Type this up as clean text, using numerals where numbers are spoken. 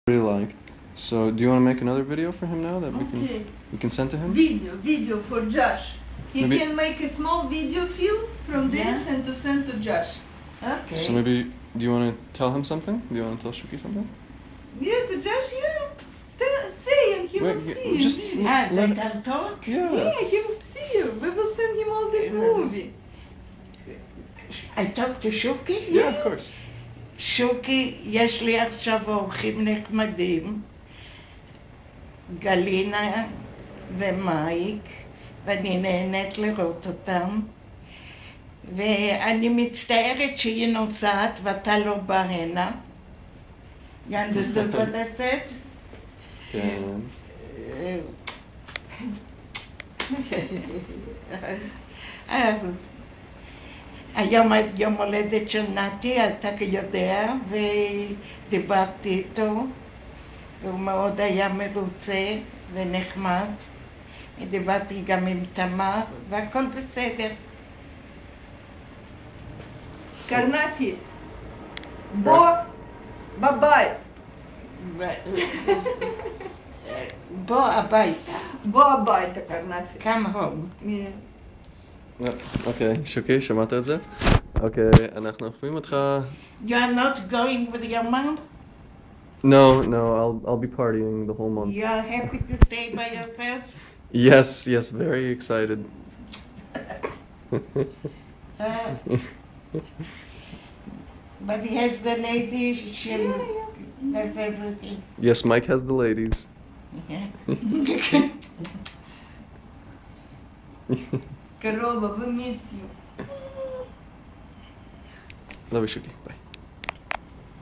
really liked. So do you want to make another video for him now that we can send to him? Video for Josh. He Maybe can make a small video film from this and to send to Josh. Okay. So maybe, do you want to tell him something? Do you want to tell Shuki something? Yeah, to Josh, yeah. Say and he will see you. Just They can talk? yeah. He will see you. We will send him all this movie. I talked to Shuki? Yeah, of course. שוקי, יש לי עכשיו אורחים נחמדים, גלינה ומייק, ואני נהנית לראות אותם, ואני מצטערת שהיא נוסעת ואתה לא בא הנה. You understood what I said? כן. היום יום הולדת של נתי, אתה יודע, ודיברתי איתו, והוא מאוד היה מרוצה ונחמד. דיברתי גם עם תמר, והכל בסדר. קרנפי, בוא בבית. בוא הביתה. בוא הביתה, קרנפי. Come home. אוקיי, שוקי, שמעת את זה? אוקיי, אנחנו אוכלים אותך. You are not going with your mom? No, I'll be partying the whole month. You are happy to stay by yourself? Yes, very excited. But he has the lady, she does everything. Yes, Mike has the ladies. Yeah. Корова, we miss you. Love you, Shuki. Bye.